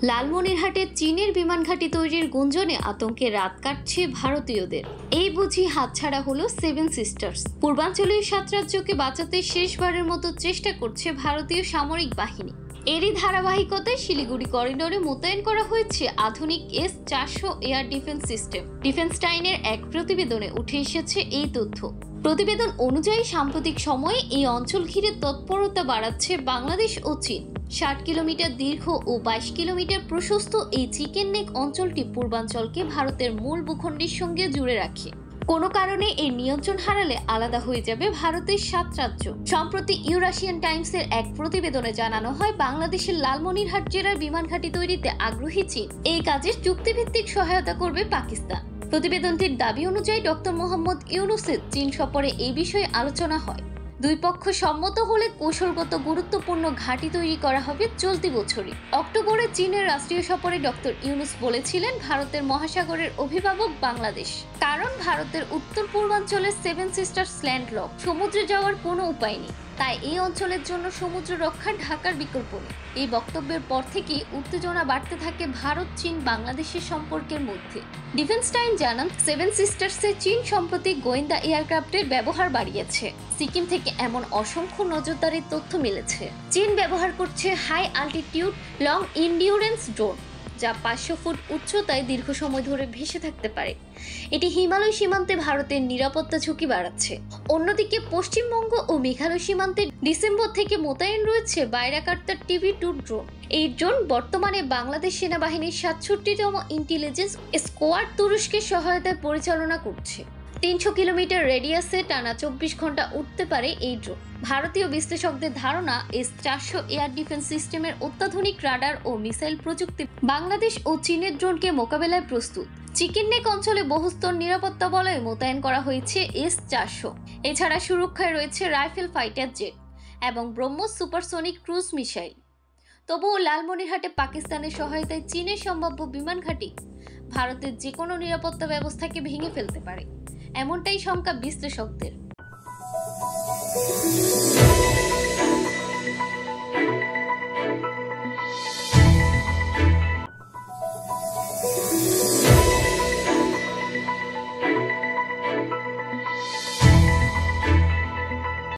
লালমনিরহাটে চীনের বিমান ঘাঁটি তৈরির গুঞ্জনে আতঙ্কে রাত কাটছে ভারতীয়দের। এই বুঝি হাতছাড়া হলো সেভেন সিস্টার্স। পূর্বাঞ্চলীয় 7 রাজ্যকে বাঁচাতে শেষবারের মতো চেষ্টা করছে ভারতীয় সামরিক বাহিনী। এরই ধারাবাহিকতায় শিলিগুড়ি করিডোরে মোতায়েন করা হয়েছে আধুনিক S-400 air defence system. Defence টাইনের এক প্রতিবেদনে উঠে এসেছে এই তথ্য। প্রতিবেদন অনুযায়ী সাম্প্রতিক সময়ে এই অঞ্চল ঘিরে তৎপরতা বাড়াচ্ছে বাংলাদেশ ও চীন। 60 কিলোমিটার দীর্ঘ ও 22 কিলোমিটার প্রশস্ত এই চিকেন নেক অঞ্চলটি পূর্বাঞ্চলকে ভারতের মূল ভূখণ্ডের সঙ্গে জুড়ে রাখে। কোনো কারণে এই নিয়ন্ত্রণ হারালে আলাদা হয়ে যাবে ভারতের 7 রাজ্য। সম্প্রতি ইউরাশিয়ান টাইমসের এক প্রতিবেদনে জানানো হয়, বাংলাদেশের লালমনিরহাট জেলার বিমান ঘাঁটি তৈরিতে আগ্রহী চীন। এই কাজে চুক্তিভিত্তিক সহায়তা করবে পাকিস্তান। প্রতিবেদনটির দাবি অনুযায়ী ডক্টর মোহাম্মদ ইউনূসের চীন সফরে এই বিষয়ে আলোচনা হয়। দুই পক্ষ সম্মত হলে কৌশলগত গুরুত্বপূর্ণ ঘাঁটি তৈরি করা হবে চলতি বছরই। অক্টোবরে চীনের রাষ্ট্রীয় সফরে ডক্টর ইউনূস বলেছিলেন, ভারতের মহাসাগরের অভিভাবক বাংলাদেশ। কারণ ভারতের উত্তর পূর্বাঞ্চলের 7 সিস্টার্স ল্যান্ডলক, সমুদ্রে যাওয়ার কোনো উপায় নেই। তাই এই অঞ্চলের জন্য সমুদ্র রক্ষা ঢাকার বিকল্প নেই। এই বক্তব্যের পর থেকেই উত্তেজনা বাড়তে থাকে ভারত চীন বাংলাদেশের সম্পর্কের মধ্যে। ডিফেন্স টাইম জানান, 7 সিস্টার্সে চীন সম্প্রতি গোয়েন্দা এয়ারক্রাফটের ব্যবহার বাড়িয়েছে। সিকিম থেকে এমন অসংখ্য নজরদারির তথ্য মিলেছে। চীন ব্যবহার করছে হাই অ্যালটিটিউড লং ইনডিউরেন্স ড্রোন, যা 500 ফুট উচ্চতায় দীর্ঘ সময় ধরে ভেসে থাকতে পারে। এটি হিমালয় সীমান্তে ভারতের নিরাপত্তা ঝুঁকি বাড়াচ্ছে। অন্যদিকে পশ্চিমবঙ্গ ও মেঘালয় সীমান্তে ডিসেম্বর থেকে মোতায়েন রয়েছে বাইরাকার্তার TB2 ড্রোন। এই ড্রোন বর্তমানে বাংলাদেশ সেনাবাহিনীর 67তম ইন্টেলিজেন্স স্কোয়াড তুরস্কের সহায়তায় পরিচালনা করছে। 300 কিলোমিটার রেডিয়াসে টানা 24 ঘন্টা উঠতে পারে এই ড্রোন। ভারতীয় বিশ্লেষকদের ধারণা, S-400 এয়ার ডিফেন্স সিস্টেমের অত্যাধুনিক রাডার ও মিসাইল প্রযুক্তি বাংলাদেশ ও চীনের ড্রোনকে মোকাবেলায় প্রস্তুত। চিকেন নেক অঞ্চলে বহুস্তর নিরাপত্তা বলয় মোতায়েন করা হয়েছে S-400। এছাড়া সুরক্ষায় রয়েছে রাইফেল ফাইটার জেট এবং ব্রহ্মোস সুপারসনিক ক্রুজ মিসাইল। তবুও লালমনিরহাটে পাকিস্তানের সহায়তায় চীনের সম্ভাব্য বিমান ঘাঁটি ভারতের যে কোনো নিরাপত্তা ব্যবস্থাকে ভেঙে ফেলতে পারে, এমনটাই শঙ্কা বিশ্লেষকদের।